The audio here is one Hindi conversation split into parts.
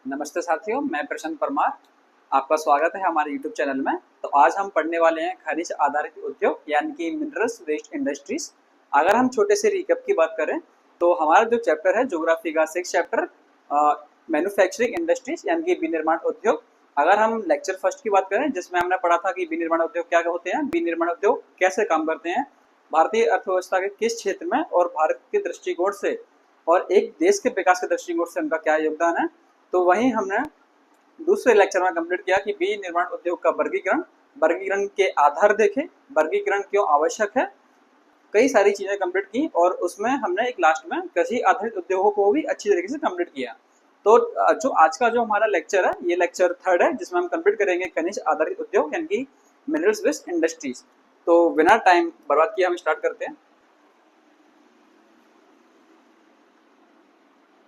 नमस्ते साथियों, मैं प्रशांत परमार। आपका स्वागत है हमारे यूट्यूब चैनल में। तो आज हम पढ़ने वाले हैं खनिज आधारित उद्योग यानी कि मिनरल्स वेस्ट इंडस्ट्रीज। अगर हम छोटे से रिकैप की बात करें तो हमारा जो चैप्टर है ज्योग्राफी का 6 चैप्टर मैन्युफैक्चरिंग इंडस्ट्रीज यानी कि विनिर्माण उद्योग। अगर हम लेक्चर फर्स्ट की बात करें जिसमें हमने पढ़ा था कि विनिर्माण उद्योग क्या होते हैं, विनिर्माण उद्योग कैसे काम करते हैं, भारतीय अर्थव्यवस्था के किस क्षेत्र में और भारत के दृष्टिकोण से और एक देश के विकास के दृष्टिकोण से उनका क्या योगदान है। तो वहीं हमने दूसरे लेक्चर में कंप्लीट किया कि विनिर्माण उद्योग का वर्गीकरण, वर्गीकरण के आधार देखे, वर्गीकरण क्यों आवश्यक है, कई सारी चीजें कंप्लीट की और उसमें हमने एक लास्ट में कृषि आधारित उद्योगों को भी अच्छी तरीके से कंप्लीट किया। तो जो आज का जो हमारा लेक्चर है ये लेक्चर थर्ड है जिसमें हम कंप्लीट करेंगे खनिज आधारित उद्योग यानी कि मिनरल्स बेस्ड इंडस्ट्रीज। तो बिना टाइम बर्बाद किए हम स्टार्ट करते हैं।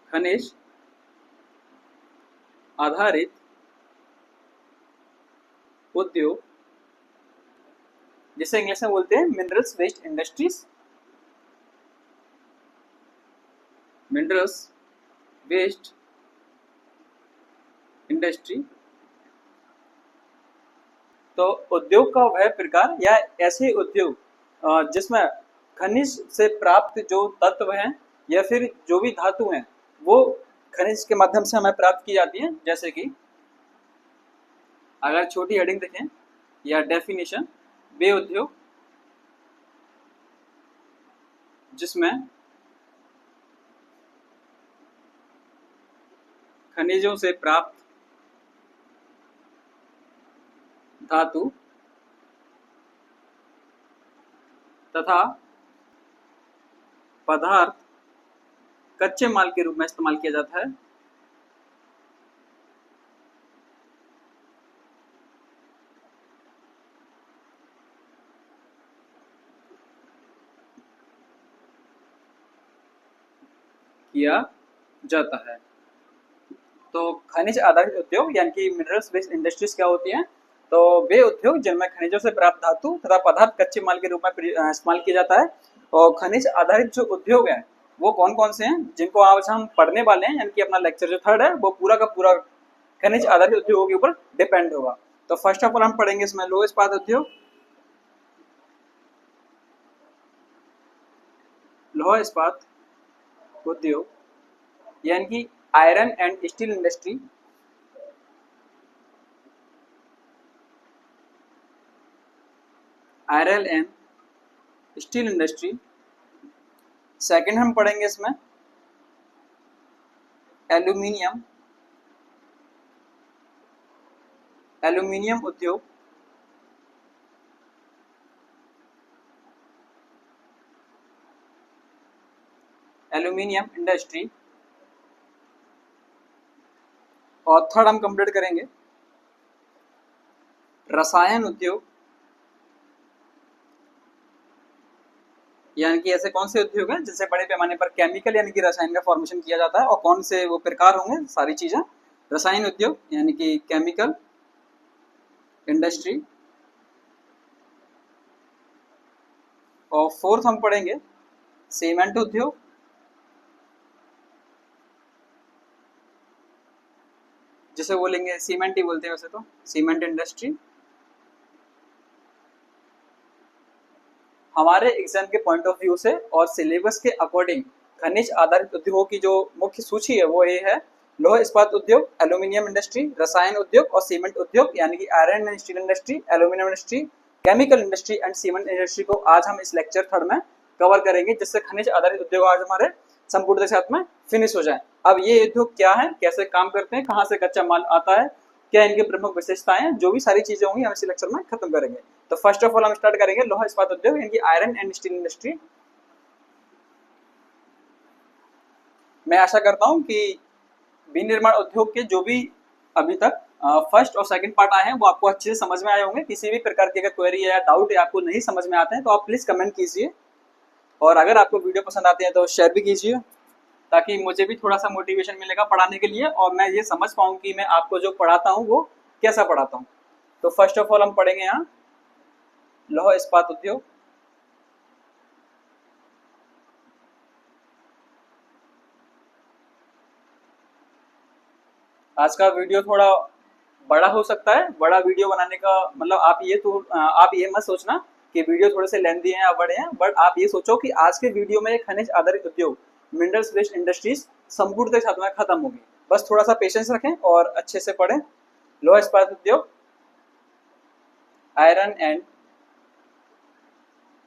खनिज आधारित उद्योग जिसे इंग्लिश में बोलते हैं minerals waste industries. Minerals waste industry तो उद्योग का वह प्रकार या ऐसे उद्योग जिसमें खनिज से प्राप्त जो तत्व हैं या फिर जो भी धातु हैं वो खनिज के माध्यम से हमें प्राप्त की जाती हैं। जैसे कि अगर छोटी हेडिंग देखें या डेफिनेशन, वे उद्योग जिसमें खनिजों से प्राप्त धातु तथा पदार्थ कच्चे माल के रूप में इस्तेमाल किया जाता है। किया जाता है। तो खनिज आधारित उद्योग यानी कि मिनरल्स बेस्ड इंडस्ट्रीज क्या होती हैं? तो वे उद्योग जिनमें खनिजों से प्राप्त धातु तथा पदार्थ कच्चे माल के रूप में इस्तेमाल किया जाता है। और खनिज आधारित जो उद्योग है वो कौन कौन से हैं जिनको आज हम पढ़ने वाले हैं, यानी कि अपना लेक्चर जो थर्ड है वो पूरा का पूरा खनिज आधारित उद्योगों के ऊपर डिपेंड होगा। तो फर्स्ट ऑफ ऑल हम पढ़ेंगे इसमें लौह इस्पात उद्योग। लौह इस्पात उद्योग यानी कि iron and steel industry. Iron and steel industry. Second हम पढ़ेंगे इसमें एल्यूमिनियम, एल्यूमिनियम उद्योग। Aluminium industry. और थर्ड हम कंप्लीट करेंगे रसायन उद्योग, यानी कि ऐसे कौन से उद्योग हैं जिनसे बड़े पैमाने पर केमिकल यानी कि रसायन का फॉर्मेशन किया जाता है और कौन से वो प्रकार होंगे, सारी चीजें। रसायन उद्योग यानी कि केमिकल इंडस्ट्री। और फोर्थ हम पढ़ेंगे सीमेंट उद्योग, जिसे बोलेंगे सीमेंट ही बोलते हैं वैसे तो, सीमेंट इंडस्ट्री। हमारे एग्जाम के पॉइंट ऑफ व्यू से और सिलेबस के अकॉर्डिंग खनिज आधारित उद्योगों की जो मुख्य सूची है वो ये है: लौह इस्पात उद्योग, एल्यूमिनियम इंडस्ट्री, रसायन उद्योग और सीमेंट उद्योग यानी कि iron and steel industry, aluminium industry, chemical industry and cement industry को आज हम इस लेक्चर थर्ड में कवर करेंगे, जिससे खनिज आधारित उद्योग आज हमारे संपूर्ण के साथ में फिनिश हो जाए। अब ये उद्योग क्या है, कैसे काम करते हैं, कहाँ से कच्चा माल आता है, क्या इनकी प्रमुख विशेषताएं हैं, जो भी सारी चीजें होंगी हम इस लेक्चर में खत्म करेंगे। तो फर्स्ट ऑफ ऑल हम स्टार्ट करेंगे लोहा इस्पात उद्योग यानी कि आयरन एंड स्टील इंडस्ट्री। मैं आशा करता हूं कि विनिर्माण उद्योग के जो भी अभी तक फर्स्ट और सेकंड पार्ट आए हैं वो आपको अच्छे से समझ में आए होंगे। किसी भी प्रकार की अगर क्वेरी या डाउट या आपको नहीं समझ में आते हैं तो आप प्लीज कमेंट कीजिए, और अगर आपको वीडियो पसंद आती है तो शेयर भी कीजिए, ताकि मुझे भी थोड़ा सा मोटिवेशन मिलेगा पढ़ाने के लिए और मैं ये समझ पाऊँ कि मैं आपको जो पढ़ाता हूँ वो कैसा पढ़ाता हूँ। तो फर्स्ट ऑफ ऑल हम पढ़ेंगे यहाँ लौह इस्पात उद्योग। आज का वीडियो थोड़ा बड़ा हो सकता है। बड़ा वीडियो बनाने का मतलब आप ये मत सोचना कि वीडियो थोड़े से लेंथी हैं या बड़े हैं, बट आप ये सोचो कि आज के वीडियो में खनिज आधारित उद्योग मिनरल्स बेस्ड इंडस्ट्रीज संपूर्णतः साथ में खत्म होगी। बस थोड़ा सा पेशेंस रखें और अच्छे से पढ़ें। लोहा इस्पात उद्योग, आयरन एंड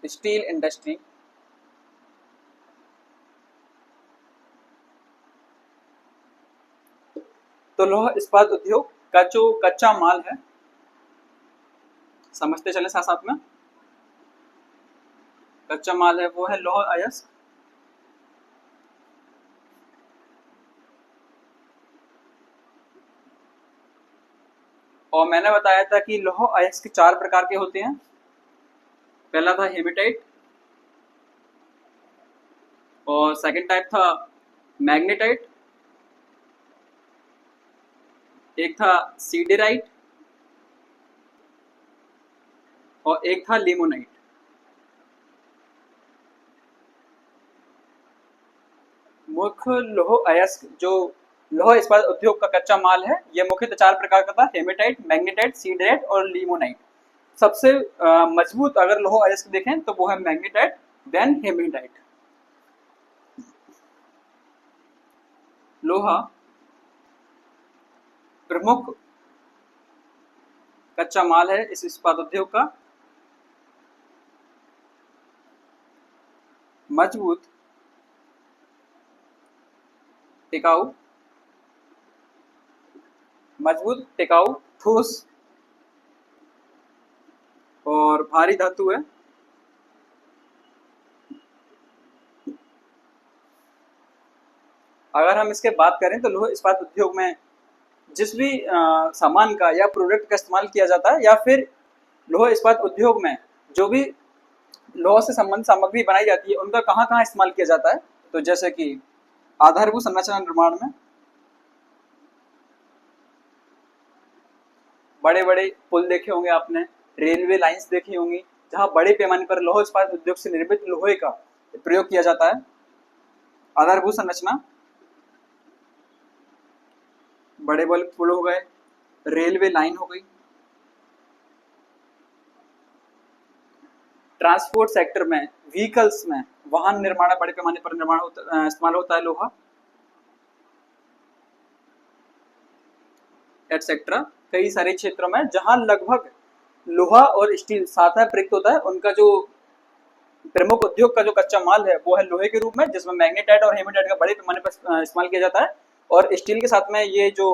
स्टील इंडस्ट्री, तो लोहा इस्पात उद्योग का जो कच्चा माल है, समझते चले साथ साथ में, कच्चा माल है वो है लौह अयस्क। और मैंने बताया था कि लौह अयस्क 4 प्रकार के होते हैं। पहला था हेमेटाइट, और सेकंड टाइप था मैग्नेटाइट, एक था सीडेराइट, और एक था लिमोनाइट। मुख्य लौह अयस्क जो लौह इस्पात उद्योग का कच्चा माल है, यह मुख्यतः 4 प्रकार का था: हेमेटाइट, मैग्नेटाइट, सीडेराइट और लिमोनाइट। सबसे मजबूत अगर लौह अयस्क देखें तो वो है मैग्नेटाइट, देन हेमेटाइट। लोहा प्रमुख कच्चा माल है इस इस्पात उद्योग का। मजबूत, टिकाऊ, ठोस और भारी धातु है। अगर हम इसके बात करें तो लौह इस्पात उद्योग में जिस भी सामान का या प्रोडक्ट का इस्तेमाल किया जाता है, या फिर लौह इस्पात उद्योग में जो भी लौह से संबंधित सामग्री बनाई जाती है, उनका कहाँ कहाँ इस्तेमाल किया जाता है, तो जैसे कि आधारभूत संरचना निर्माण में, बड़े बड़े पुल देखे होंगे आपने, रेलवे लाइंस देखी होंगी, जहाँ बड़े पैमाने पर लौह इस्पात उद्योग से निर्मित लोहे का प्रयोग किया जाता है। आधारभूत संरचना, बड़े बड़े पुल हो गए, रेलवे लाइन हो गई। ट्रांसपोर्ट सेक्टर में, व्हीकल्स में, वाहन निर्माण, बड़े पैमाने पर निर्माण इस्तेमाल होता है लोहा, एटसेट्रा। कई सारे क्षेत्रों में जहां लगभग लोहा और स्टील साथ में प्रयुक्त होता है, उनका जो प्रमुख उद्योग का जो कच्चा माल है वो है लोहे के रूप में, जिसमें मैग्नेटाइट और हेमेटाइट का बड़े पैमाने पर इस्तेमाल किया जाता है। और स्टील के साथ में ये जो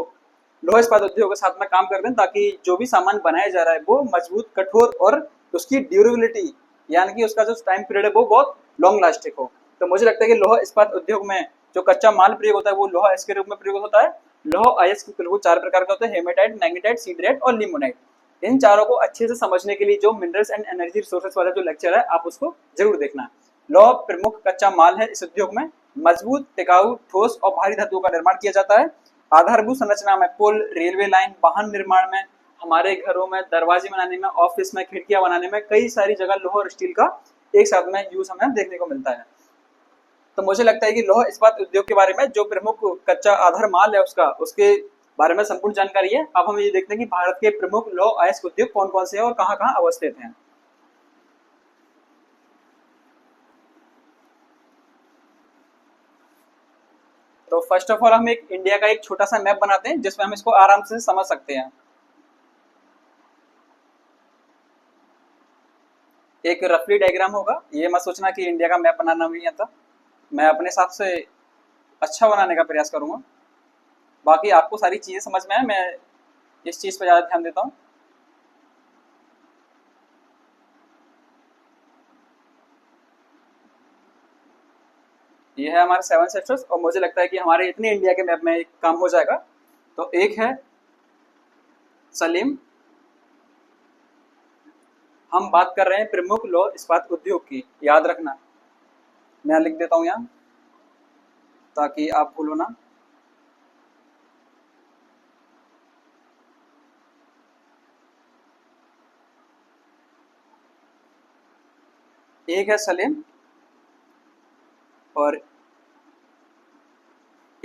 लोहा इस्पात उद्योग के साथ में काम करते हैं, ताकि जो भी सामान बनाया जा रहा है वो मजबूत, कठोर और उसकी ड्यूरेबिलिटी यानी कि उसका जो टाइम पीरियड है वो बहुत लॉन्ग लास्टिंग हो। तो मुझे लगता है कि लोहा इस्पात उद्योग में जो कच्चा माल प्रयोग होता है वो लोहा अयस्क के रूप में प्रयोग होता है। लोहा अयस्क कुल 4 प्रकार का होता है: हेमेटाइट, मैग्नेटाइट, सीडराइट और लिमोनाइट। इन चारों को अच्छे से समझने के लिए जो मिनरल्स एंड एनर्जी रिसोर्सेज वाला जो लेक्चर है, आप उसको जरूर देखना। लौह प्रमुख कच्चा माल है इस उद्योग में। मजबूत, टिकाऊ, ठोस और भारी धातुओं का निर्माण किया जाता है। आधारभूत संरचना में पुल, रेलवे लाइन, वाहन निर्माण में, हमारे घरों में दरवाजे बनाने में, ऑफिस में खिड़कियां बनाने में, कई सारी जगह लोहा और स्टील का एक साथ में यूज हमें देखने को मिलता है। तो मुझे लगता है कि लोहा इस्पात उद्योग के बारे में जो प्रमुख कच्चा आधार माल है उसके बारे में संपूर्ण जानकारी है। अब हम ये देखते हैं कि भारत के प्रमुख लौह अयस्क उद्योग कौन कौन से हैं और कहाँ कहाँ अवस्थित हैं। तो फर्स्ट ऑफ ऑल हम एक इंडिया का एक छोटा सा मैप बनाते हैं जिसमें हम इसको आराम से समझ सकते हैं। एक रफली डायग्राम होगा, ये मत सोचना कि इंडिया का मैप बनाना नहीं आता। मैं अपने हिसाब से अच्छा बनाने का प्रयास करूंगा। बाकी आपको सारी चीजें समझ में है, मैं इस चीज पर ज्यादा ध्यान देता हूँ। ये है हमारे 7 सेक्टर्स, और मुझे लगता है कि हमारे इतने इंडिया के मैप में एक काम हो जाएगा। तो एक है सलीम। हम बात कर रहे हैं प्रमुख लौह इस्पात उद्योग की, याद रखना। मैं लिख देता हूं यहाँ ताकि आप भूलो ना। एक है सलीम और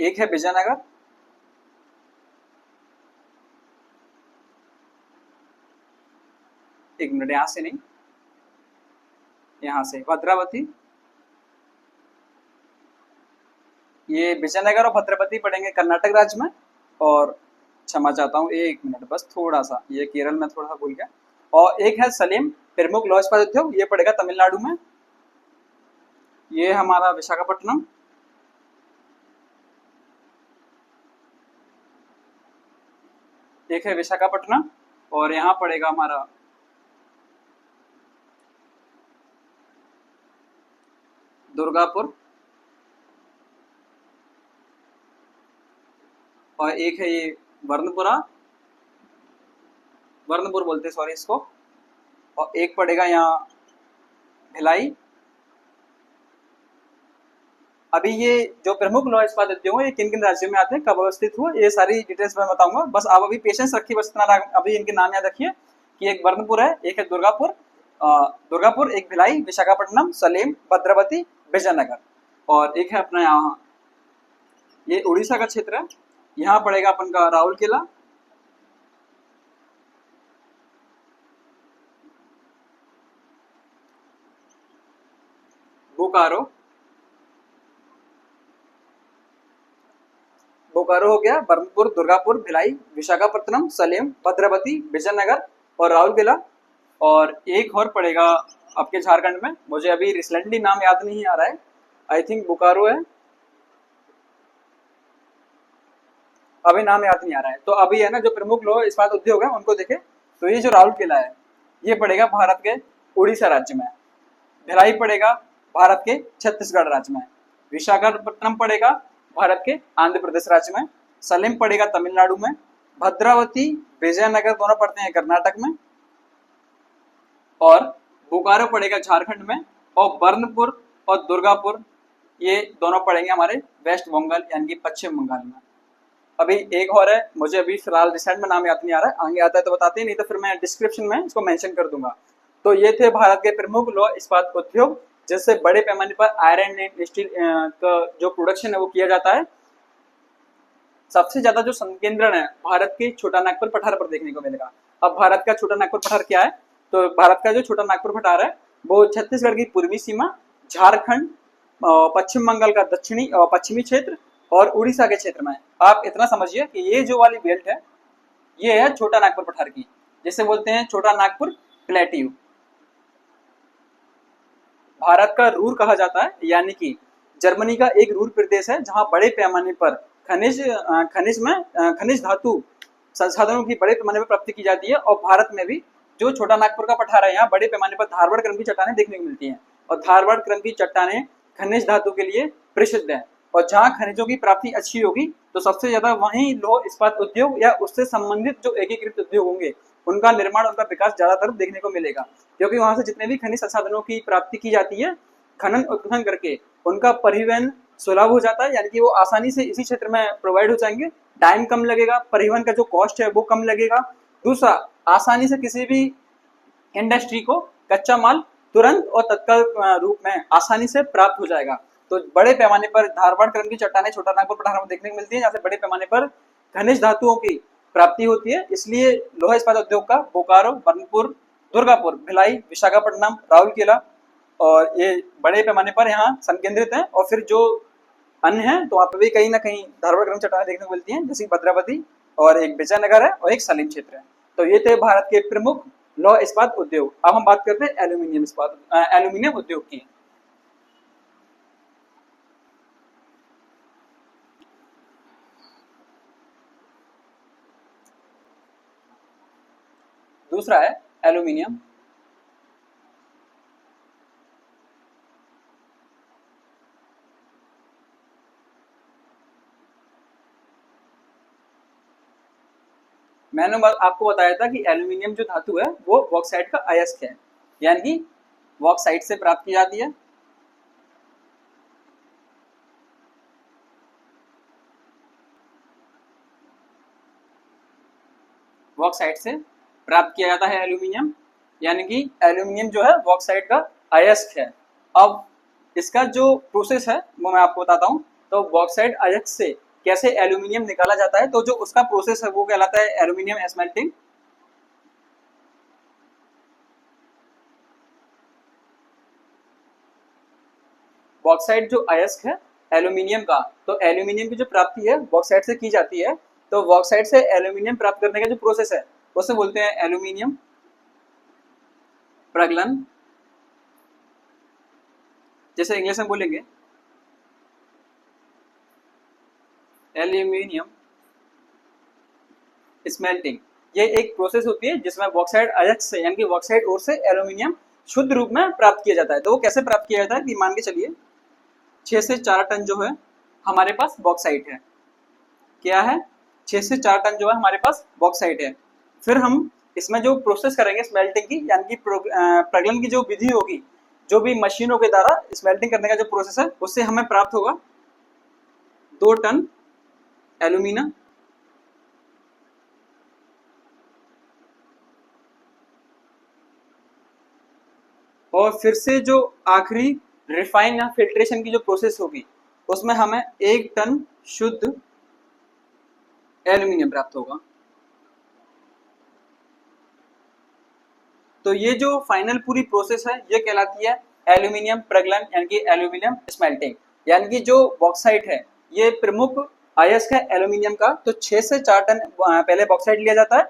एक है विजयनगर एक मिनट, यहाँ से नहीं, यहाँ से भद्रावती, ये विजयनगर और भद्रावती पड़ेंगे कर्नाटक राज्य में। और क्षमा चाहता हूँ, एक मिनट बस, थोड़ा सा ये केरल में थोड़ा सा भूल गया। और एक है सलीम प्रमुख लौह इस्पात उद्योग, ये पड़ेगा तमिलनाडु में। ये हमारा विशाखापट्टनम, एक है विशाखापट्टनम, और यहाँ पड़ेगा हमारा दुर्गापुर, और एक है ये वर्णपुरा, वर्णपुर बोलते हैं सॉरी इसको। और एक पड़ेगा यहाँ भिलाई। अभी ये जो प्रमुख लौह इस्पात उद्योग है ये किन किन राज्यों में आते हैं, कब अवस्थित हुआ, ये सारी डिटेल्स मैं बताऊंगा। बस आप अभी पेशेंस रखिए, बस इतना अभी इनके नाम याद रखिए कि एक वर्णपुर है, एक है दुर्गापुर, दुर्गापुर, एक भिलाई, विशाखापट्टनम, सलेम, भद्रावती, विजयनगर, और एक है अपना यहाँ ये उड़ीसा का क्षेत्र है, यहाँ पड़ेगा अपन का राउरकेला, बोकारो, बोकारो हो गया, बर्मपुर, दुर्गापुर, भिलाई, विशाखापट्टनम, सलेम, भद्रावती, विजयनगर और राउरकेला। और एक और पड़ेगा आपके झारखंड में, मुझे अभी रिसेंटली नाम याद नहीं आ रहा है, आई थिंक बोकारो है, अभी नाम याद नहीं आ रहा है। तो अभी है ना जो प्रमुख लौह इस्पात उद्योग है उनको देखे, तो ये जो राउरकेला है ये पड़ेगा भारत के उड़ीसा राज्य में, भिलाई पड़ेगा भारत के छत्तीसगढ़ राज्य में, विशाखापट्टनम पड़ेगा भारत के आंध्र प्रदेश राज्य में, सलेम पड़ेगा तमिलनाडु में, भद्रावती, विजयनगर दोनों पड़ते हैं कर्नाटक में, और बोकारो पड़ेगा झारखंड में, और बर्नपुर और दुर्गापुर ये दोनों पड़ेंगे हमारे वेस्ट बंगाल यानी कि पश्चिम बंगाल में। अभी एक और है, मुझे अभी फिलहाल रिसेंट में नाम याद नहीं आ रहा है, आगे आता है तो बताते हैं, नहीं तो फिर मैं डिस्क्रिप्शन में इसको मेंशन कर दूंगा। तो ये थे भारत के प्रमुख लौह इस्पात उद्योग, जिससे बड़े पैमाने पर आयरन एंड स्टील का जो प्रोडक्शन है वो किया जाता है। सबसे ज्यादा जो संकेंद्रण है भारत के छोटा नागपुर पठार पर देखने को मिलेगा। अब भारत का छोटा नागपुर पठार क्या है, तो भारत का जो छोटा नागपुर पठार है वो छत्तीसगढ़ की पूर्वी सीमा, झारखंड, पश्चिम बंगाल का दक्षिणी पश्चिमी क्षेत्र और उड़ीसा के क्षेत्र में। आप इतना समझिए कि ये जो वाली बेल्ट है ये है छोटा नागपुर पठार की, जिसे बोलते हैं छोटा नागपुर प्लेट्यू। भारत का रूर कहा जाता है, यानी कि जर्मनी का एक रूर प्रदेश है जहां बड़े पैमाने पर खनिज धातु संसाधनों की बड़े पैमाने पर प्राप्ति की जाती है। और भारत में भी जो छोटा नागपुर का पठार है यहाँ बड़े पैमाने पर धारवाड़ क्रम की चट्टानें देखने को मिलती हैं, और धारवाड़ क्रम की चट्टानें खनिज धातु के लिए प्रसिद्ध है। और जहाँ खनिजों की प्राप्ति अच्छी होगी तो सबसे ज्यादा वहीं लौह इस्पात उद्योग या उससे संबंधित जो एकीकृत उद्योग होंगे उनका निर्माण, उनका विकास ज्यादातर देखने को मिलेगा, क्योंकि वहां से जितने भी खनिज संसाधनों की प्राप्ति की जाती है खनन उत्खनन करके उनका परिवहन सुलभ हो जाता है, यानी कि वो आसानी से इसी क्षेत्र में प्रोवाइड हो जाएंगे, टाइम कम लगेगा, परिवहन का जो कॉस्ट है वो कम लगेगा। दूसरा, आसानी से किसी भी इंडस्ट्री को कच्चा माल तुरंत और तत्काल रूप में आसानी से प्राप्त हो जाएगा। तो बड़े पैमाने पर धारवाड़ क्रम की चट्टानें छोटा नागपुर पठार में देखने को मिलती है, जहाँ से बड़े पैमाने पर खनिज धातुओं की प्राप्ति होती है। इसलिए लोहा इस्पात उद्योग का बोकारो, बर्नपुर, दुर्गापुर, भिलाई, विशाखापट्टनम, राउरकेला और ये बड़े पैमाने पर यहाँ संकेंद्रित है। और फिर जो अन्य है तो आप भी कहीं ना कहीं धारवाड़ क्रम चट्टानें देखने को मिलती हैं, जैसे भद्रावती और एक विजयनगर है और एक सलीम क्षेत्र है। तो ये थे भारत के प्रमुख लौह इस्पात उद्योग। अब हम बात करते हैं एल्यूमिनियम उद्योग की। दूसरा है एल्यूमिनियम। मैंने आपको बताया था कि एल्यूमिनियम जो धातु है वो बॉक्साइट का अयस्क है, यानी कि बॉक्साइट से प्राप्त की जाती है। बॉक्साइट से प्राप्त किया जाता है एल्यूमिनियम, यानी कि एल्यूमिनियम जो है बॉक्साइट का अयस्क है। अब इसका जो प्रोसेस है वो मैं आपको बताता हूँ। तो बॉक्साइट अयस्क से कैसे एल्यूमिनियम निकाला जाता है, तो जो उसका प्रोसेस है वो कहलाता है एल्यूमिनियम स्मेल्टिंग। बॉक्साइट जो अयस्क है एल्यूमिनियम का, तो एल्यूमिनियम की जो प्राप्ति है बॉक्साइट से की जाती है। तो बॉक्साइट से एल्यूमिनियम प्राप्त करने का जो प्रोसेस है उसे बोलते हैं एल्यूमिनियम प्रगलन, जैसे इंग्लिश में बोलेंगे एल्यूमिनियम स्मेल्टिंग। ये एक प्रोसेस होती है जिसमें बॉक्साइट अयस्क से यानी कि बॉक्साइट ओर से एल्यूमिनियम शुद्ध रूप में प्राप्त किया जाता है। तो वो कैसे प्राप्त किया जाता है कि मान के चलिए 6 से 4 टन जो है हमारे पास बॉक्साइट है। क्या है? 6 से 4 टन जो है हमारे पास बॉक्साइट है। फिर हम इसमें जो प्रोसेस करेंगे स्मेल्टिंग की यानी कि प्रगलन की जो विधि होगी, जो भी मशीनों के द्वारा स्मेल्टिंग करने का जो प्रोसेस है उससे हमें प्राप्त होगा 2 टन एल्यूमिना। और फिर से जो आखिरी रिफाइन या फिल्ट्रेशन की जो प्रोसेस होगी उसमें हमें 1 टन शुद्ध एल्यूमिनियम प्राप्त होगा। तो ये जो फाइनल पूरी प्रोसेस है ये कहलाती है एल्यूमिनियम प्रगलन यानी कि एल्यूमिनियम स्मेल्टिंग। यानी कि जो बॉक्साइट है ये प्रमुख अयस्क है एल्यूमिनियम का। तो 6 से 4 टन पहले बॉक्साइट लिया जाता है,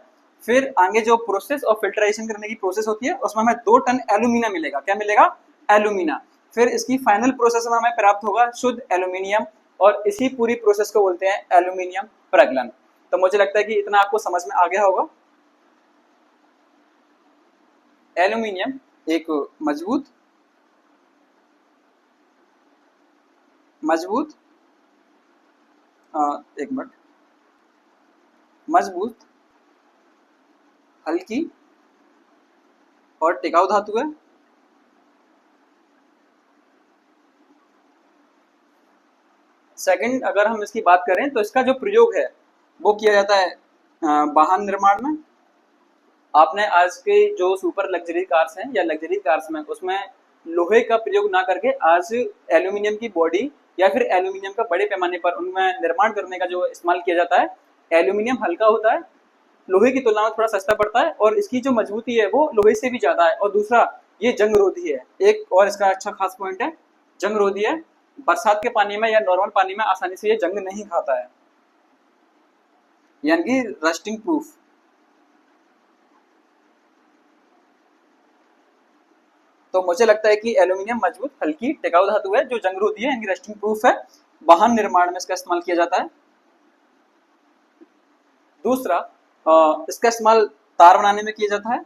फिर आगे जो प्रोसेस और फिल्ट्रेशन करने की प्रोसेस होती है उसमें हमें 2 टन एल्यूमिना मिलेगा। क्या मिलेगा? एल्यूमिना। फिर इसकी फाइनल प्रोसेस में हमें प्राप्त होगा शुद्ध एल्यूमिनियम, और इसी पूरी प्रोसेस को बोलते हैं एल्यूमिनियम प्रगलन। तो मुझे लगता है कि इतना आपको समझ में आ गया होगा। एल्यूमिनियम एक मजबूत एक मिनट मजबूत, हल्की और टिकाऊ धातु है। सेकंड, अगर हम इसकी बात करें तो इसका जो प्रयोग है वो किया जाता है वाहन निर्माण में। आपने आज के जो सुपर लग्जरी कार्स हैं या लग्जरी कार्स में उसमें लोहे का प्रयोग ना करके आज एल्यूमिनियम की बॉडी या फिर एल्यूमिनियम का बड़े पैमाने पर उनमें निर्माण करने का जो इस्तेमाल किया जाता है। एल्यूमिनियम हल्का होता है, लोहे की तुलना में थोड़ा सस्ता पड़ता है, और इसकी जो मजबूती है वो लोहे से भी ज्यादा है। और दूसरा, ये जंग रोधी है। एक और इसका अच्छा खास पॉइंट है, जंग रोधी है। बरसात के पानी में या नॉर्मल पानी में आसानी से ये जंग नहीं खाता है, यानी कि रस्टिंग प्रूफ। तो मुझे लगता है कि एल्यूमिनियम मजबूत, हल्की, टिकाऊ धातु है जो जंग रोधी है, यानी रस्टिंग प्रूफ है। वाहन निर्माण में इसका इस्तेमाल किया जाता है। दूसरा, इसका इस्तेमाल तार बनाने में किया जाता है।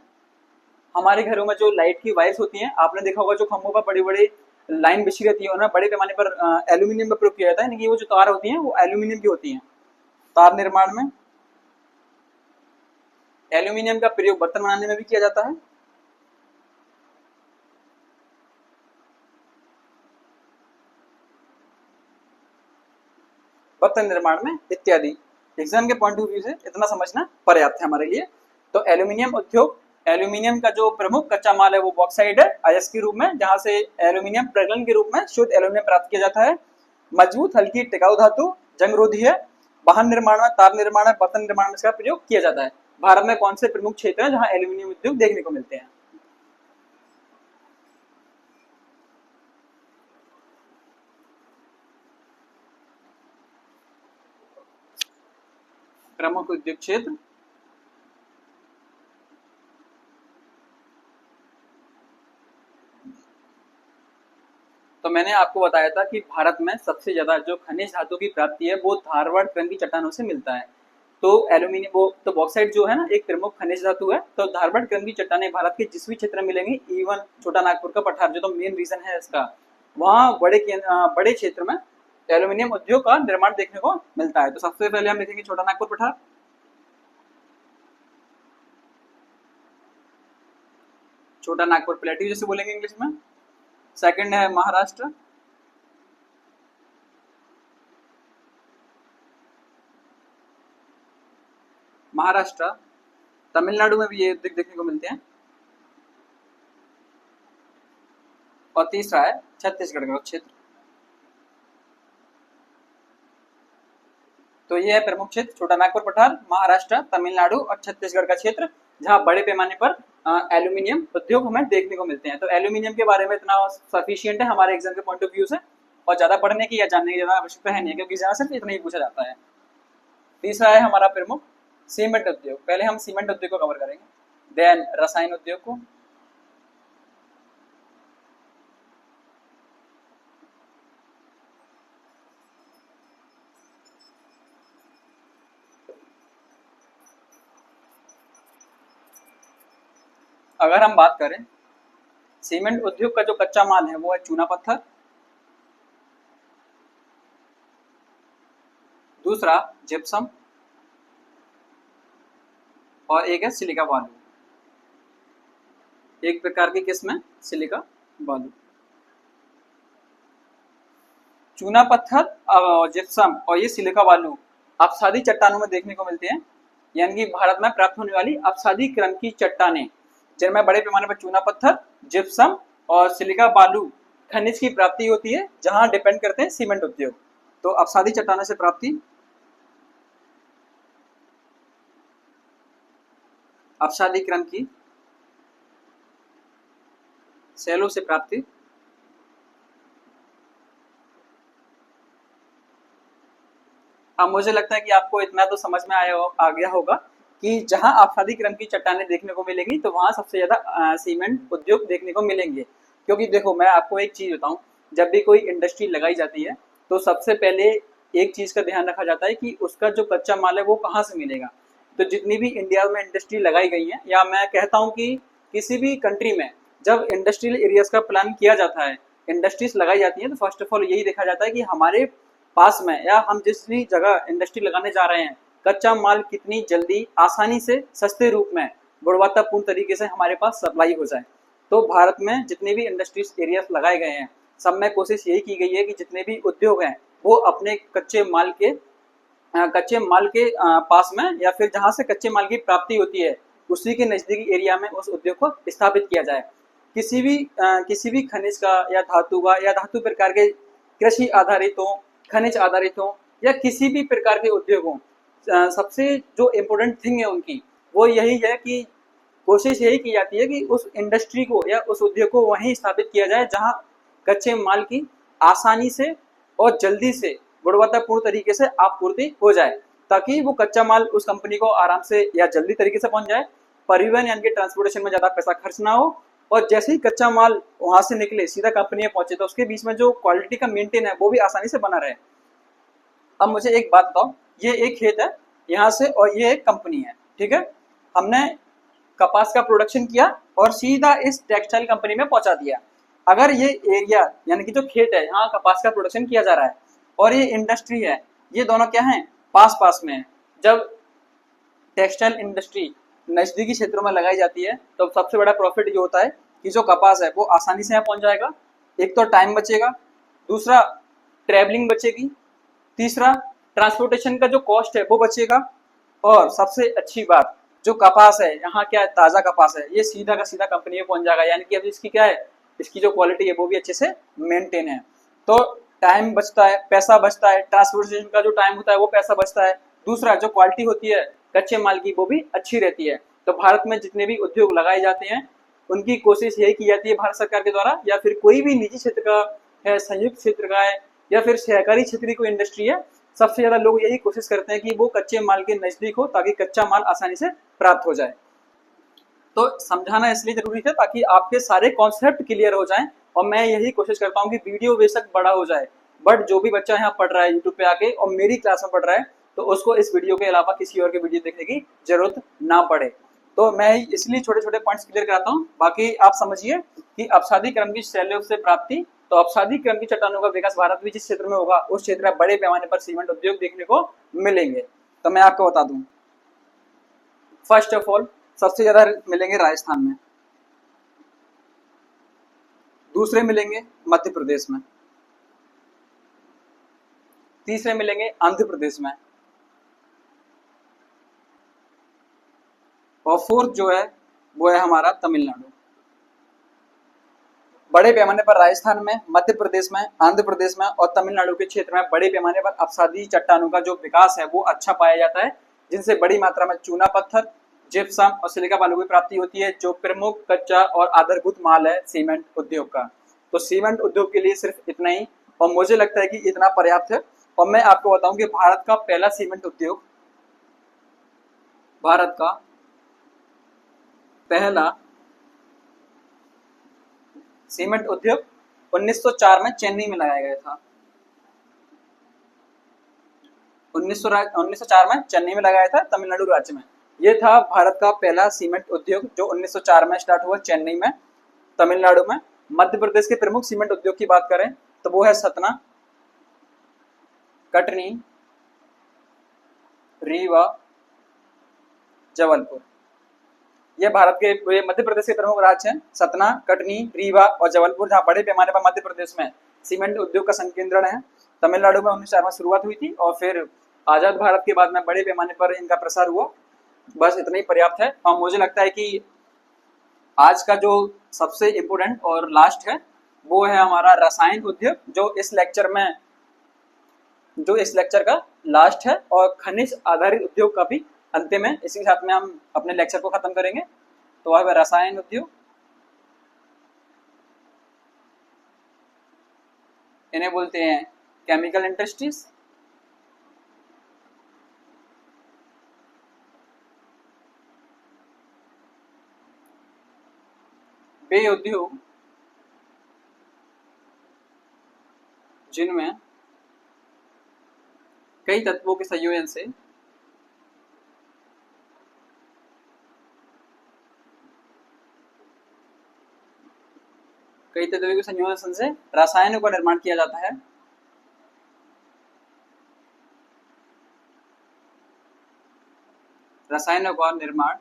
हमारे घरों में जो लाइट की वायर्स होती हैं, आपने देखा होगा जो खंभों पर बड़ी बड़ी लाइन बिछी रहती है, उन्हें बड़े पैमाने पर एल्यूमिनियम का प्रयोग किया जाता है, यानी कि वो जो तार होती हैं वो एल्यूमिनियम की होती हैं। तार निर्माण में एल्यूमिनियम का प्रयोग बर्तन बनाने में भी किया जाता है। बर्तन निर्माण में इत्यादि। एग्जाम के पॉइंट ऑफ व्यू से इतना समझना पर्याप्त है हमारे लिए। तो एल्यूमिनियम उद्योग, एल्यूमिनियम का जो प्रमुख कच्चा माल है वो बॉक्साइट है अयस्क के रूप में, जहां से एल्यूमिनियम प्रगलन के रूप में शुद्ध एल्यूमिनियम प्राप्त किया जाता है। मजबूत, हल्की, टिकाऊ धातु, जंग रोधी है। वाहन निर्माण में, तार निर्माण में, बर्तन निर्माण में इसका प्रयोग किया जाता है। भारत में कौन से प्रमुख क्षेत्र हैं जहां एल्यूमिनियम उद्योग देखने को मिलते हैं? प्रमुख उद्योग क्षेत्र, तो मैंने आपको बताया था कि भारत में सबसे ज्यादा जो खनिज धातु की प्राप्ति है वो धारवाड़ क्रम की चट्टानों से मिलता है। तो एल्यूमिनियम वो तो बॉक्साइट जो है ना एक प्रमुख खनिज धातु है। तो धारवाड़ क्रम की चट्टानें भारत के जिस भी क्षेत्र में मिलेंगी, इवन छोटा नागपुर का पठार जो तो मेन रीजन है इसका, वहाँ बड़े क्षेत्र में एल्यूमिनियम उद्योग का निर्माण देखने को मिलता है। तो सबसे पहले हम देखेंगे छोटा नागपुर पठार। छोटा नागपुर प्लेट्यू जैसे बोलेंगे इंग्लिश में। सेकंड है महाराष्ट्र। महाराष्ट्र, तमिलनाडु में भी ये उद्योग देखने को मिलते हैं। और तीसरा है छत्तीसगढ़ का क्षेत्र। तो ये है प्रमुख क्षेत्र, छोटा नागपुर पठार, महाराष्ट्र, तमिलनाडु और छत्तीसगढ़ का क्षेत्र, जहां बड़े पैमाने पर एल्यूमिनियम उद्योग हमें देखने को मिलते हैं। तो एल्यूमिनियम के बारे में इतना सफिशिएंट है हमारे एग्जाम के पॉइंट ऑफ व्यू से। और ज्यादा पढ़ने की या जानने की ज्यादा आवश्यकता है नहीं, क्योंकि सिर्फ इतना ही पूछा जाता है। तीसरा है हमारा प्रमुख सीमेंट उद्योग। पहले हम सीमेंट उद्योग को कवर करेंगे, देन रसायन उद्योग को, अगर हम बात करें सीमेंट उद्योग का जो कच्चा माल है वो है चूना पत्थर, दूसरा जिप्सम, और एक है सिलिका बालू। एक प्रकार की किस्म है सिलिका बालू। चूना पत्थर, जिप्सम और ये सिलिका बालू अपसादी चट्टानों में देखने को मिलते हैं, यानी कि भारत में प्राप्त होने वाली अपसादी क्रम की चट्टानें जिनमें बड़े पैमाने पर चूना पत्थर, जिप्सम और सिलिका बालू खनिज की प्राप्ति होती है, जहां डिपेंड करते हैं सीमेंट उद्योग। तो अपसादी चट्टानों से प्राप्ति, अपसादी क्रम की सेलों से प्राप्ति, अब मुझे लगता है कि आपको इतना तो समझ में आ गया होगा कि जहां अपसादी क्रम की चट्टानें देखने को मिलेंगी तो वहां सबसे ज्यादा सीमेंट उद्योग देखने को मिलेंगे। क्योंकि देखो मैं आपको एक चीज बताऊं, जब भी कोई इंडस्ट्री लगाई जाती है तो सबसे पहले एक चीज का ध्यान रखा जाता है कि उसका जो कच्चा माल है वो कहाँ से मिलेगा। तो जितनी भी इंडिया में इंडस्ट्री लगाई गई है, या मैं कहता हूँ कि किसी भी कंट्री में जब इंडस्ट्रियल एरियाज का प्लान किया जाता है, इंडस्ट्रीज लगाई जाती है, तो फर्स्ट ऑफ ऑल यही देखा जाता है कि हमारे पास में या हम जिस भी जगह इंडस्ट्री लगाने जा रहे हैं, कच्चा माल कितनी जल्दी आसानी से सस्ते रूप में गुणवत्तापूर्ण तरीके से हमारे पास सप्लाई हो जाए। तो भारत में जितने भी इंडस्ट्रीज एरियाज लगाए गए हैं, सब में कोशिश यही की गई है कि जितने भी उद्योग हैं वो अपने कच्चे माल के पास में या फिर जहां से कच्चे माल की प्राप्ति होती है उसी के नजदीकी एरिया में उस उद्योग को स्थापित किया जाए। किसी भी खनिज का या धातु प्रकार के कृषि आधारित हो, खनिज आधारित हो, या किसी भी प्रकार के उद्योग हो, सबसे जो इम्पोर्टेंट थिंग है उनकी वो यही है कि कोशिश यही की जाती है कि उस इंडस्ट्री को या उस उद्योग को वहीं स्थापित किया जाए जहां कच्चे माल की आसानी से और जल्दी से गुणवत्तापूर्ण तरीके से आपूर्ति हो जाए, ताकि वो कच्चा माल उस कंपनी को आराम से या जल्दी तरीके से पहुंच जाए, परिवहन यानी कि ट्रांसपोर्टेशन में ज्यादा पैसा खर्च ना हो, और जैसे ही कच्चा माल वहां से निकले सीधा कंपनी में पहुंचे तो उसके बीच में जो क्वालिटी का मेंटेन है वो भी आसानी से बना रहे। अब मुझे एक बात बताओ, ये एक खेत है यहाँ से और ये एक कंपनी है, ठीक है, हमने कपास का प्रोडक्शन किया और सीधा इस टेक्सटाइल कंपनी में पहुंचा दिया। अगर ये एरिया यानी कि जो खेत है यहाँ कपास का प्रोडक्शन किया जा रहा है और ये इंडस्ट्री है, ये दोनों क्या है, पास पास में है। जब टेक्सटाइल इंडस्ट्री नजदीकी क्षेत्रों में लगाई जाती है तो सबसे बड़ा प्रॉफिट ये होता है कि जो कपास है वो आसानी से यहाँ पहुंच जाएगा, एक तो टाइम बचेगा, दूसरा ट्रैवलिंग बचेगी, तीसरा ट्रांसपोर्टेशन का जो कॉस्ट है वो बचेगा, और सबसे अच्छी बात जो कपास है यहाँ क्या है, ताज़ा कपास है, ये सीधा का सीधा कंपनी में पहुंच जाएगा, यानी कि अब इसकी क्या है, इसकी जो क्वालिटी है वो भी अच्छे से मेंटेन है। तो टाइम बचता है, पैसा बचता है, ट्रांसपोर्टेशन का जो टाइम होता है वो पैसा बचता है, दूसरा जो क्वालिटी होती है कच्चे माल की वो भी अच्छी रहती है। तो भारत में जितने भी उद्योग लगाए जाते हैं उनकी कोशिश यही की जाती है भारत सरकार के द्वारा, या फिर कोई भी निजी क्षेत्र का है, संयुक्त क्षेत्र का है, या फिर सहकारी क्षेत्र की कोई इंडस्ट्री है, सबसे ज्यादा लोग यही कोशिश करते हैं कि वो कच्चे माल के नजदीक हो ताकि कच्चा माल आसानी से प्राप्त हो जाए। तो समझाना इसलिए जरूरी है ताकि आपके सारे कॉन्सेप्ट क्लियर हो जाएं, और मैं यही कोशिश करता हूँ कि वीडियो बेशक बड़ा हो जाए, बट जो भी बच्चा यहाँ पढ़ रहा है यूट्यूब पे आके और मेरी क्लास में पढ़ रहा है तो उसको इस वीडियो के अलावा किसी और के वीडियो देखने की जरूरत ना पड़े। तो मैं इसलिए छोटे छोटे पॉइंट्स क्लियर कराता हूँ। बाकी आप समझिए कि अपसादी क्रम की शैलियों से प्राप्ति, तो अपसादी क्रम की चट्टानों का विकास भारत में जिस क्षेत्र में होगा उस क्षेत्र में बड़े पैमाने पर सीमेंट उद्योग देखने को मिलेंगे। तो मैं आपको बता दूं, फर्स्ट ऑफ ऑल सबसे ज्यादा मिलेंगे राजस्थान में, दूसरे मिलेंगे मध्य प्रदेश में, तीसरे मिलेंगे आंध्र प्रदेश में, और फोर्थ जो है वो है हमारा तमिलनाडु। बड़े पैमाने पर राजस्थान में, मध्य प्रदेश में, आंध्र प्रदेश में और तमिलनाडु के क्षेत्र में बड़े पैमाने पर अपसादी चट्टानों का जो विकास है वो अच्छा पाया जाता है, जिनसे बड़ी मात्रा में चूना पत्थर, जिप्सम और सिलिका बालू की प्राप्ति होती है, जो प्रमुख कच्चा और आधारभूत माल है सीमेंट उद्योग का। तो सीमेंट उद्योग के लिए सिर्फ इतना ही। और मुझे लगता है कि इतना पर्याप्त है। और मैं आपको बताऊं कि भारत का पहला सीमेंट उद्योग, भारत का पहला सीमेंट उद्योग 1904 में चेन्नई में लगाया गया था। 1904 में चेन्नई में लगाया था, तमिलनाडु राज्य में। ये था भारत का पहला सीमेंट उद्योग जो 1904 में स्टार्ट हुआ चेन्नई में, तमिलनाडु में। मध्य प्रदेश के प्रमुख सीमेंट उद्योग की बात करें तो वो है सतना, कटनी, रीवा, जबलपुर। ये भारत के, ये मध्य प्रदेश के प्रमुख राज्य हैं, सतना, कटनी, रीवा और जबलपुर, जहाँ बड़े पैमाने पर मध्य प्रदेश में सीमेंट उद्योग का संकेंद्रण है। तमिलनाडु में 1904 में शुरुआत हुई थी और फिर आजाद भारत के बाद में बड़े पैमाने पर इनका प्रसार हुआ। बस इतना ही पर्याप्त है। और मुझे लगता है कि आज का जो सबसे इम्पोर्टेंट और लास्ट है वो है हमारा रसायन उद्योग, जो इस लेक्चर का लास्ट है, और खनिज आधारित उद्योग का भी अंतिम है। इसी के साथ में हम अपने लेक्चर को खत्म करेंगे। तो वह रसायन उद्योग, इन्हें बोलते हैं केमिकल इंडस्ट्रीज। वे उद्योग जिनमें कई तत्वों के संयोजन से रसायनों का निर्माण किया जाता है। रसायनों का निर्माण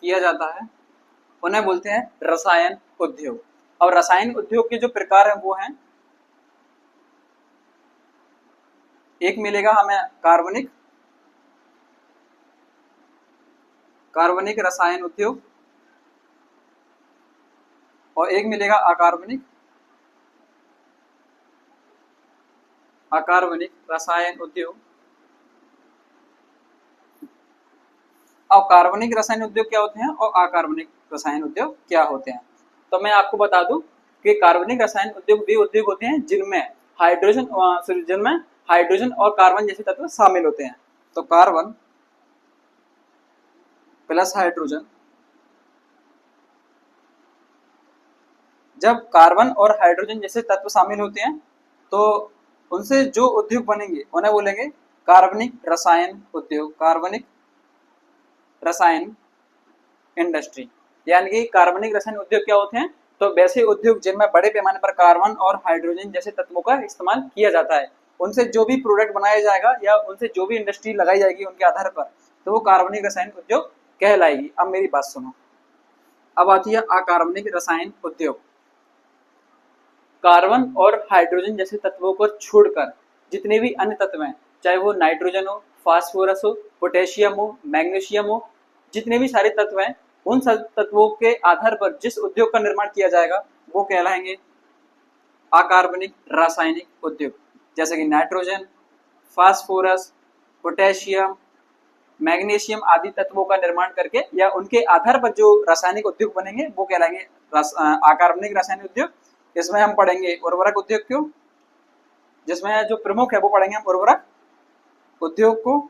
किया जाता है, उन्हें बोलते हैं रसायन उद्योग। और रसायन उद्योग के जो प्रकार हैं वो हैं, एक मिलेगा हमें कार्बनिक रसायन उद्योग, और एक मिलेगा अकार्बनिक रसायन उद्योग। अब कार्बनिक रसायन उद्योग क्या होते हैं और अकार्बनिक रसायन उद्योग क्या होते हैं, तो मैं आपको बता दूं कि कार्बनिक रसायन उद्योग वे उद्योग होते हैं जिनमें हाइड्रोजन और कार्बन जैसे तत्व शामिल होते हैं। तो कार्बन प्लस हाइड्रोजन, जब कार्बन और हाइड्रोजन जैसे तत्व शामिल होते हैं तो उनसे जो उद्योग बनेंगे उन्हें बोलेंगे कार्बनिक रसायन उद्योग, कार्बनिक रसायन इंडस्ट्री। यानी कि कार्बनिक रसायन उद्योग क्या होते हैं, तो वैसे उद्योग जिनमें बड़े पैमाने पर कार्बन और हाइड्रोजन जैसे तत्वों का इस्तेमाल किया जाता है। उनसे जो भी प्रोडक्ट बनाया जाएगा या उनसे जो भी इंडस्ट्री लगाई जाएगी उनके आधार पर, तो वो कार्बनिक रसायन उद्योग कहलाएगी। अब मेरी बात सुनो, अब आती है अकार्बनिक रसायन उद्योग। कार्बन और हाइड्रोजन जैसे तत्वों को छोड़कर जितने भी अन्य तत्व हैं, चाहे वो नाइट्रोजन हो, फास्फोरस हो, पोटेशियम हो, मैग्नीशियम हो, जितने भी सारे तत्व हैं, उन सब तत्वों के आधार पर जिस उद्योग का निर्माण किया जाएगा वो कहलाएंगे अकार्बनिक रासायनिक उद्योग। जैसे कि नाइट्रोजन, फास्फोरस, पोटेशियम, मैग्नीशियम आदि तत्वों का निर्माण करके या उनके आधार पर जो रासायनिक उद्योग बनेंगे वो कहलाएंगे अकार्बनिक रासायनिक उद्योग। इसमें हम पढ़ेंगे उर्वरक उद्योग को, जिसमें जो प्रमुख है वो पढ़ेंगे हम उर्वरक उद्योग को।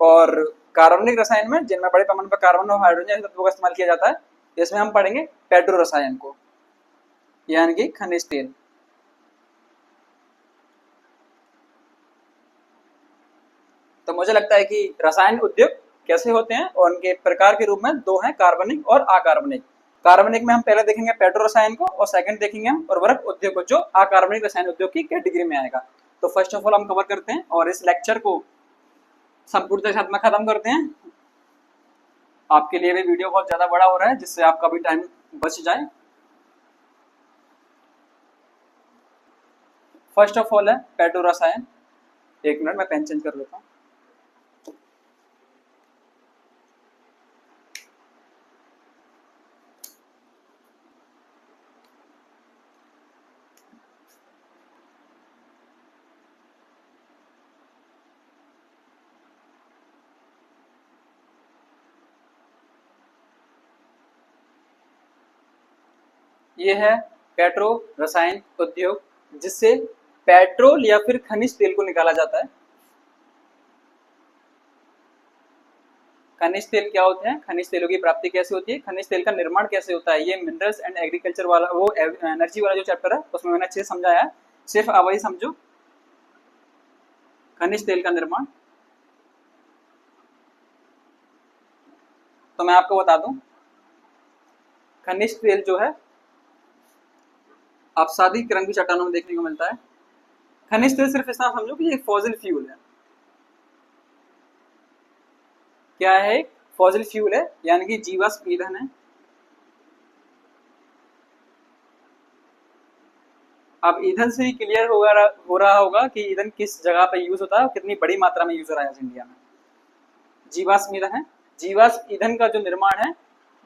और कार्बनिक रसायन में जिनमें बड़े पैमाने पर कार्बन और हाइड्रोजन तत्वों का इस्तेमाल किया जाता है, इसमें हम पढ़ेंगे पेट्रो रसायन को, यानी कि खनिज तेल। तो मुझे लगता है कि रसायन उद्योग कैसे होते हैं और उनके प्रकार के रूप में दो हैं, कार्बनिक और अकार्बनिक। कार्बनिक में हम पहले देखेंगे पेट्रो रसायन को और सेकंड देखेंगे हम उर्वरक उद्योग को, जो अकार्बनिक रसायन उद्योग की कैटेगरी में आएगा। तो फर्स्ट ऑफ ऑल हम कवर करते हैं और इस लेक्चर को संपूर्णता के साथ में खत्म करते हैं। आपके लिए भी वीडियो बहुत ज्यादा बड़ा हो रहा है, जिससे आपका भी टाइम बच जाए। फर्स्ट ऑफ ऑल है पेट्रो रसायन। एक मिनट मैं पेन चेंज कर लेता हूँ। ये है पेट्रो रसायन उद्योग, जिससे पेट्रोल या फिर खनिज तेल को निकाला जाता है। खनिज तेल क्या होते हैं, खनिज तेलों की प्राप्ति कैसे होती है, खनिज तेल का निर्माण कैसे होता है, ये मिनरल्स एंड एग्रीकल्चर वाला वो एनर्जी वाला जो चैप्टर है उसमें मैंने अच्छे से समझाया है, सिर्फ आप वही समझो। खनिज तेल का निर्माण, तो मैं आपको बता दूं, खनिज तेल जो है अपसादित रंग की चट्टानों में देखने को मिलता है। खनिज तेल सिर्फ इस तरह समझो कि ये फॉसिल फ्यूल है। क्या है, फॉसिल फ्यूल है, यानी कि जीवाश्म ईंधन है। अब ईंधन से ही क्लियर हो रहा होगा कि ईंधन किस जगह पे यूज होता है और कितनी बड़ी मात्रा में यूज हो रहा है इंडिया में। जीवाश्म ईंधन है। जीवाश्म ईंधन का जो निर्माण है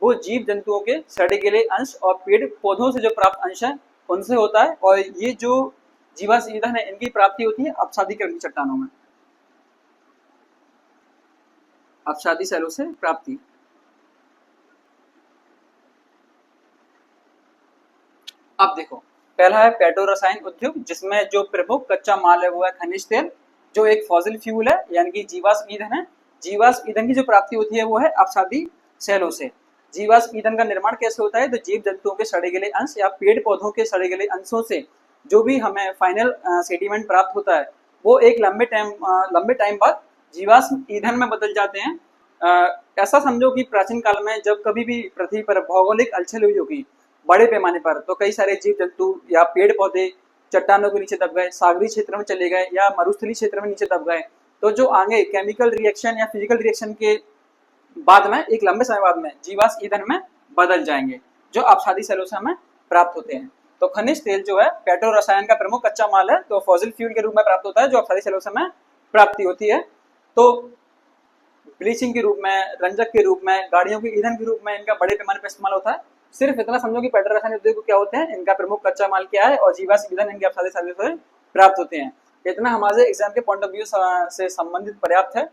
वो जीव जंतुओं के सड़े गले अंश और पेड़ पौधों से जो प्राप्त अंश है उनसे होता है, और ये जो जीवाश्म ईंधन है इनकी प्राप्ति होती है अपसादीकरण की चट्टानों में, अपसादी सेलों से प्राप्ति। अब देखो, पहला है पेट्रो रसायन उद्योग, जिसमें जो प्रमुख कच्चा माल है वो है खनिज तेल, जो एक फॉसिल फ्यूल है यानी कि जीवाश्म ईंधन है। जीवाश्म ईंधन की जो प्राप्ति होती है वो है अपसादी सेलों से। जीवाश्म ईंधन का निर्माण कैसे होता है, तो जीव जंतुओं के सड़े गले अंश या पेड़ पौधों के सड़े गले अंशों से जो भी हमें फाइनल सेडिमेंट प्राप्त होता है वो एक लंबे टाइम बाद जीवाश्म ईंधन में बदल जाते हैं। ऐसा समझो कि प्राचीन काल में जब कभी भी पृथ्वी पर भौगोलिक हलचल हुई होगी बड़े पैमाने पर, तो कई सारे जीव जंतु या पेड़ पौधे चट्टानों के नीचे दब गए, सागरी क्षेत्र में चले गए या मरुस्थलीय क्षेत्र में नीचे दब गए, तो जो आगे केमिकल रिएक्शन या फिजिकल रिएक्शन के बाद में एक लंबे समय बाद में जीवाश्म ईंधन में बदल जाएंगे, जो अपसादी सेलों से हमें प्राप्त होते हैं। तो खनिज तेल जो है पेट्रो रसायन का प्रमुख कच्चा माल है, तो फॉसिल फ्यूल के रूप में प्राप्त होता है, जो अपसादी सेलों से हमें प्राप्ति होती है। तो ब्लीचिंग के रूप में, रंजक के रूप में, गाड़ियों के ईंधन के रूप में इनका बड़े पैमाने पर इस्तेमाल होता है। सिर्फ इतना समझो कि पेट्रो रसायन उद्योग क्या होते हैं, इनका प्रमुख कच्चा माल क्या है और जीवाश्म ईंधन इनके अपसादी सेलों से प्राप्त होते हैं। इतना हमारे एग्जाम के पॉइंट ऑफ व्यू से संबंधित पर्याप्त है।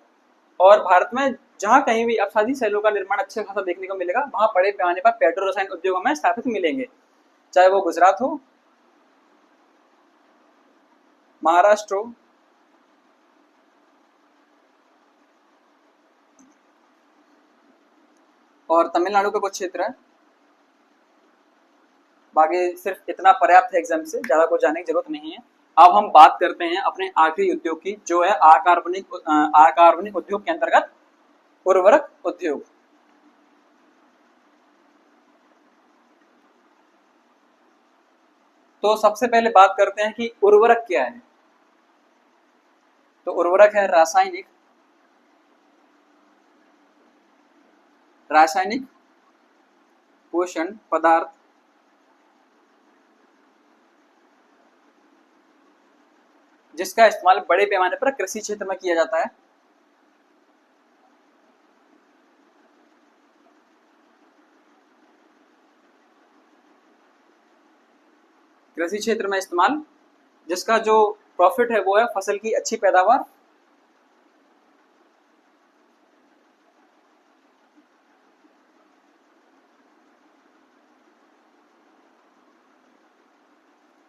और भारत में जहाँ कहीं भी अपसादी सेलों का निर्माण अच्छे खासा देखने को मिलेगा, वहां बड़े पैमाने पर पेट्रो रसायन उद्योग हमें स्थापित मिलेंगे, चाहे वो गुजरात हो, महाराष्ट्र हो, और तमिलनाडु का कुछ क्षेत्र है। बाकी सिर्फ इतना पर्याप्त है एग्जाम से, ज्यादा कुछ जाने की जरूरत नहीं है। अब हम बात करते हैं अपने आखिरी उद्योग की, जो है अकार्बनिक उद्योग के अंतर्गत उर्वरक उद्योग। तो सबसे पहले बात करते हैं कि उर्वरक क्या है। तो उर्वरक है रासायनिक पोषण पदार्थ जिसका इस्तेमाल बड़े पैमाने पर कृषि क्षेत्र में किया जाता है। कृषि क्षेत्र में इस्तेमाल, जिसका जो प्रॉफिट है वो है फसल की अच्छी पैदावार,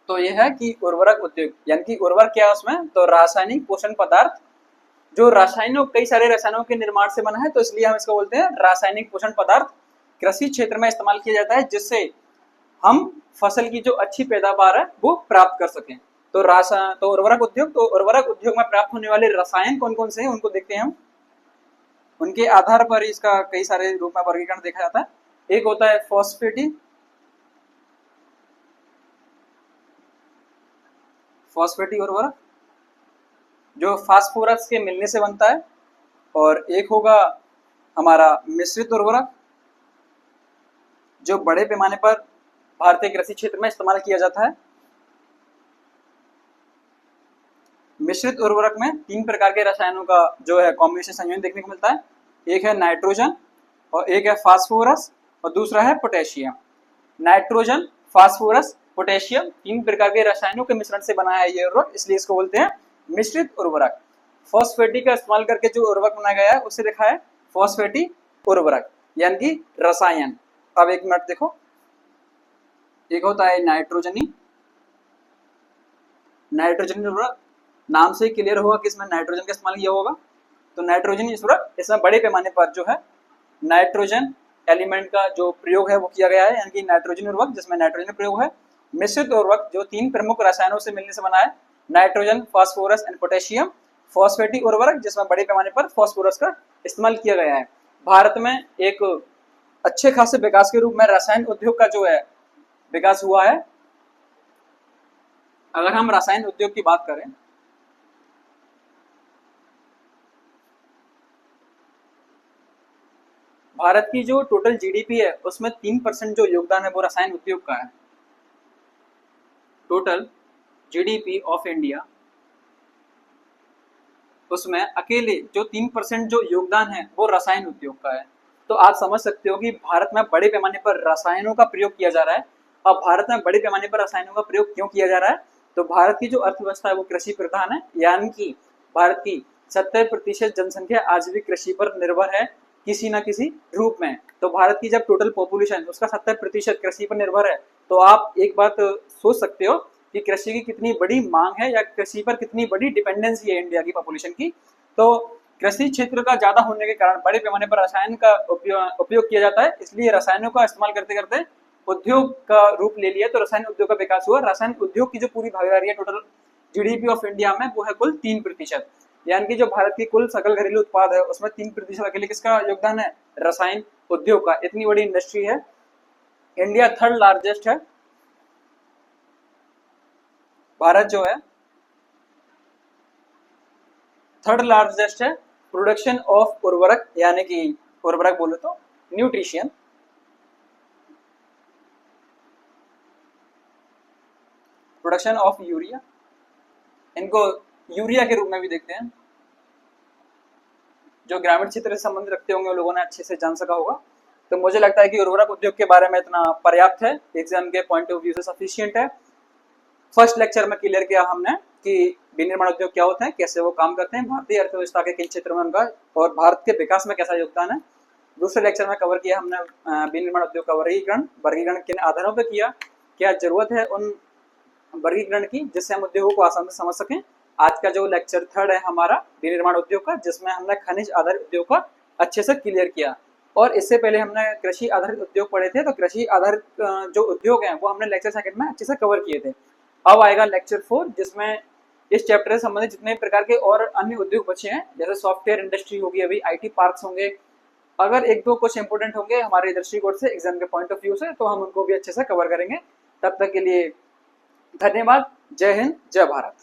तो यह है कि उर्वरक उद्योग, यानी कि उर्वरक क्या है उसमें, तो रासायनिक पोषण पदार्थ, जो रासायनों कई सारे रसायनों के निर्माण से बना है, तो इसलिए हम इसको बोलते हैं रासायनिक पोषण पदार्थ। कृषि क्षेत्र में इस्तेमाल किया जाता है जिससे हम फसल की जो अच्छी पैदावार है वो प्राप्त कर सकें। तो उर्वरक उद्योग, तो उर्वरक उद्योग में प्राप्त होने वाले रसायन कौन कौन से हैं उनको देखते हैं हम। उनके आधार पर इसका कई सारे रूप में वर्गीकरण देखा जाता है। एक होता है फॉस्फेटी उर्वरक, जो फास्फोरस के मिलने से बनता है, और एक होगा हमारा मिश्रित उर्वरक, जो बड़े पैमाने पर भारतीय कृषि क्षेत्र में इस्तेमाल किया जाता है। मिश्रित उर्वरक में 3 प्रकार के रसायनों का जो है कॉम्बिनेशन संयोजन देखने को मिलता है। एक है नाइट्रोजन, और एक है फास्फोरस, और दूसरा है पोटेशियम। नाइट्रोजन, फास्फोरस, पोटेशियम 3 प्रकार के रसायनों के मिश्रण से बना है ये उर्वरक, इसलिए इसको बोलते हैं मिश्रित उर्वरक। फॉस्फेटी का इस्तेमाल करके जो उर्वरक बनाया गया है उसे लिखा है फॉस्फेटी उर्वरक, यानी कि रसायन। अब एक मिनट देखो, एक होता है नाइट्रोजनी उर्वरक। नाम से ही क्लियर होगा कि इसमें नाइट्रोजन का इस्तेमाल किया होगा। तो नाइट्रोजनी उर्वरक, इसमें बड़े पैमाने पर जो है नाइट्रोजन एलिमेंट का जो प्रयोग है वो किया गया है, यानी कि नाइट्रोजन उर्वरक जिसमें नाइट्रोजन प्रयोग है। मिश्रित उर्वरक जो 3 प्रमुख रसायनों से मिलने से बना है, nitrogen, phosphorus and potassium. Phosphatic उर्वरक जिसमें बड़े पैमाने पर फास्फोरस का इस्तेमाल किया गया है। भारत में एक अच्छे खासे विकास के रूप में रसायन उद्योग का जो है विकास हुआ है। अगर हम रसायन उद्योग की बात करें, भारत की जो टोटल जीडीपी है उसमें 3% जो योगदान है वो रसायन उद्योग का है। टोटल जीडीपी ऑफ इंडिया, उसमें अकेले जो 3% जो योगदान है वो रसायन उद्योग का है। तो आप समझ सकते हो कि भारत में बड़े पैमाने पर रसायनों का प्रयोग किया जा रहा है। अब भारत में बड़े पैमाने पर रसायनों का प्रयोग क्यों किया जा रहा है? तो भारत की जो अर्थव्यवस्था है वो कृषि प्रधान है, यानी कि भारत की 70% जनसंख्या आज भी कृषि पर निर्भर है किसी न किसी रूप में। तो भारत की जब टोटल पॉपुलेशन उसका 70% कृषि पर निर्भर है, तो आप एक बात सोच सकते हो कि कृषि की कितनी बड़ी मांग है या कृषि पर कितनी बड़ी डिपेंडेंसी है इंडिया की पॉपुलेशन की। तो कृषि क्षेत्र का ज्यादा होने के कारण बड़े पैमाने पर रसायन का उपयोग किया जाता है, इसलिए रसायनों का इस्तेमाल करते करते उद्योग का रूप ले लिया, तो रसायन उद्योग का विकास हुआ। रसायन उद्योग की जो पूरी भागीदारी है टोटल जीडीपी ऑफ इंडिया में वो है कुल 3%, यानी कि जो भारत की कुल सकल घरेलू उत्पाद है उसमें 3% अकेले किसका योगदान है? रसायन उद्योग का। इतनी बड़ी इंडस्ट्री है। इंडिया थर्ड लार्जेस्ट है, भारत जो है थर्ड लार्जेस्ट है प्रोडक्शन ऑफ उर्वरक, यानी कि उर्वरक बोले तो न्यूट्रिशन। प्रोडक्शन ऑफ यूरिया, इनको यूरिया के रूप में भी देखते हैं। जो ग्रामीण क्षेत्र से संबंध रखते होंगे उन लोगों ने अच्छे से जान सका होगा। तो मुझे लगता है कि उर्वरक उद्योग के बारे में इतना पर्याप्त है, एग्जाम के पॉइंट ऑफ व्यू से सफिशिएंट है। फर्स्ट लेक्चर में क्लियर किया हमने कि विनिर्माण उद्योग क्या होते हैं, कैसे वो काम करते हैं, भारतीय अर्थव्यवस्था के किन क्षेत्रों में उनका और भारत के विकास में कैसा योगदान है। दूसरे लेक्चर में कवर किया हमने विनिर्माण उद्योग का वर्गीकरण किन आधारों पर किया, क्या जरूरत है उन वर्गीकरण की जिससे हम उद्योगों को आसानी से समझ सकें। आज का जो लेक्चर थर्ड है हमारा विनिर्माण उद्योग का, जिसमें हमने खनिज आधारित उद्योग का अच्छे से क्लियर किया। और इससे पहले हमने कृषि आधारित उद्योग पढ़े थे, तो कृषि आधारित जो उद्योग हैं वो हमने लेक्चर सेकंड में अच्छे से कवर किए थे। अब आएगा लेक्चर 4, जिसमें इस चैप्टर से संबंधित जितने प्रकार के और अन्य उद्योग बचे हैं, जैसे सॉफ्टवेयर इंडस्ट्री होगी, अभी आईटी पार्क्स होंगे, अगर एक दो कुछ इंपोर्टेंट होंगे हमारे दृष्टिकोण से एग्जाम के पॉइंट ऑफ व्यू से, तो हम उनको भी अच्छे से कवर करेंगे। तब तक के लिए धन्यवाद। जय हिंद, जय भारत।